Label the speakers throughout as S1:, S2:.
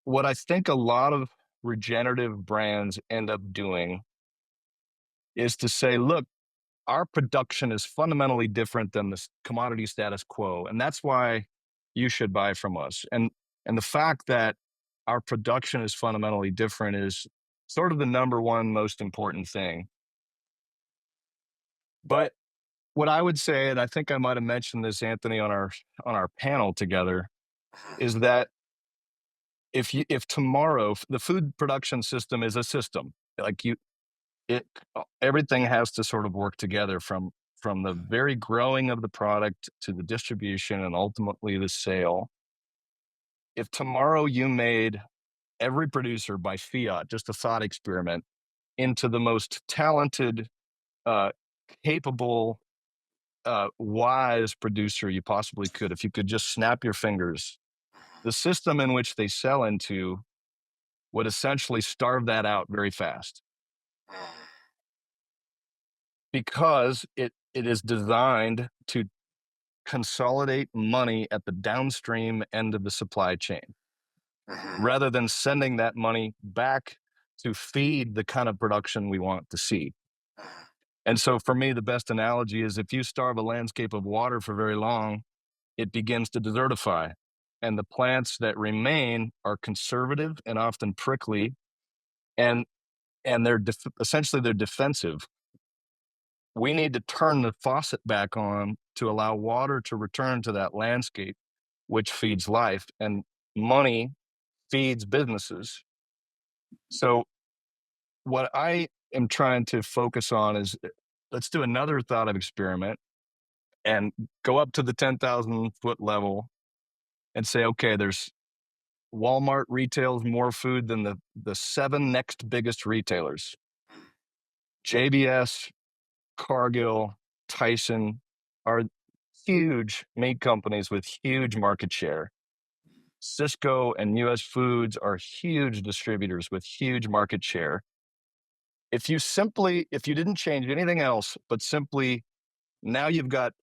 S1: what I think a lot of regenerative brands end up doing is to say, look, our production is fundamentally different than the commodity status quo. And that's why you should buy from us. And the fact that our production is fundamentally different is sort of the number one most important thing. But what I would say, and I think I might have mentioned this, Anthony, on our panel together, is that if tomorrow the food production system is a system, like you it everything has to sort of work together from the very growing of the product to the distribution and ultimately the sale. If tomorrow you made every producer by fiat, just a thought experiment, into the most talented, uh, capable, wise producer you possibly could, if you could just snap your fingers, the system in which they sell into would essentially starve that out very fast because it is designed to consolidate money at the downstream end of the supply chain rather than sending that money back to feed the kind of production we want to see. And so for me, the best analogy is if you starve a landscape of water for very long, it begins to desertify. And the plants that remain are conservative and often prickly, and essentially they're defensive. We need to turn the faucet back on to allow water to return to that landscape, which feeds life, and money feeds businesses. So, what I am trying to focus on is let's do another thought of experiment and go up to the 10,000-foot level and say, okay, there's Walmart retails more food than the seven next biggest retailers: JBS, Cargill, Tyson are huge meat companies with huge market share. Cisco and US Foods are huge distributors with huge market share. If you didn't change anything else, but simply now you've got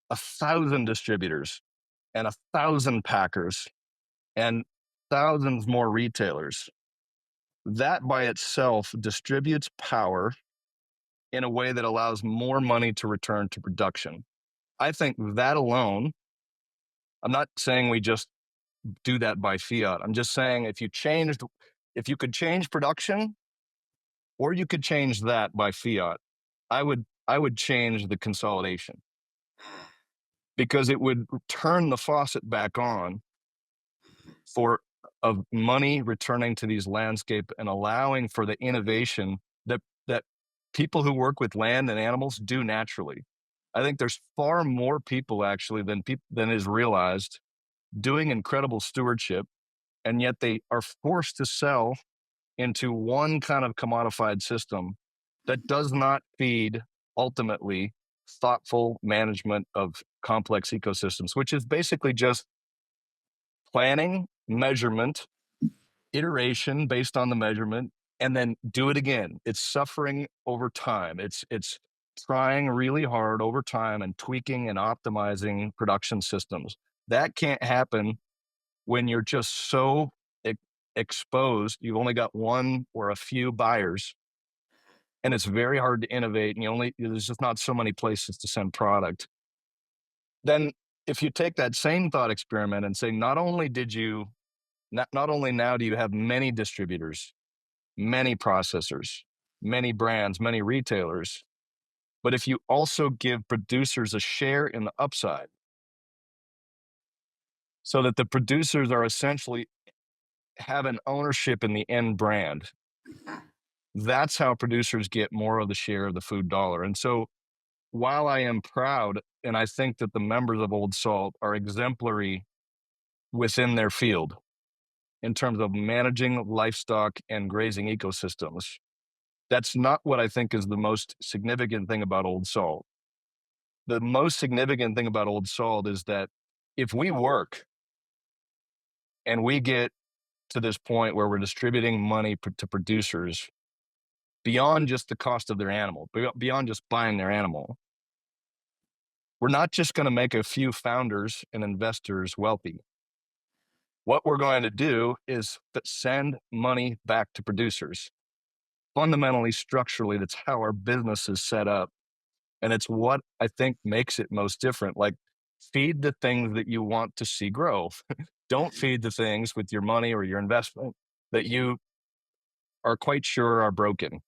S1: 1,000 distributors and 1,000 packers and thousands more retailers, that by itself distributes power in a way that allows more money to return to production. I think that alone, I'm not saying we just do that by fiat. I'm just saying if you could change production or you could change that by fiat, I would change the consolidation because it would turn the faucet back on for of money returning to these landscape and allowing for the innovation that people who work with land and animals do naturally. I think there's far more people actually than is realized doing incredible stewardship, and yet they are forced to sell into one kind of commodified system that does not feed ultimately thoughtful management of complex ecosystems, which is basically just planning, measurement, iteration based on the measurement, and then do it again. It's suffering over time. It's trying really hard over time and tweaking and optimizing production systems. That can't happen when you're just so e- exposed. You've only got one or a few buyers, and it's very hard to innovate. And there's just not so many places to send product. Then, if you take that same thought experiment and say, not only now do you have many distributors, many processors, many brands, many retailers, but if you also give producers a share in the upside, so that the producers are essentially have an ownership in the end brand, that's how producers get more of the share of the food dollar. And so while I am proud, and I think that the members of Old Salt are exemplary within their field in terms of managing livestock and grazing ecosystems, that's not what I think is the most significant thing about Old Salt. The most significant thing about Old Salt is that if we work and we get to this point where we're distributing money to producers beyond just the cost of their animal, beyond just buying their animal, we're not just going to make a few founders and investors wealthy. What we're going to do is send money back to producers. Fundamentally, structurally, that's how our business is set up. And it's what I think makes it most different. Like, feed the things that you want to see grow. Don't feed the things with your money or your investment that you are quite sure are broken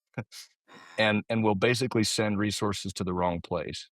S1: and will basically send resources to the wrong place.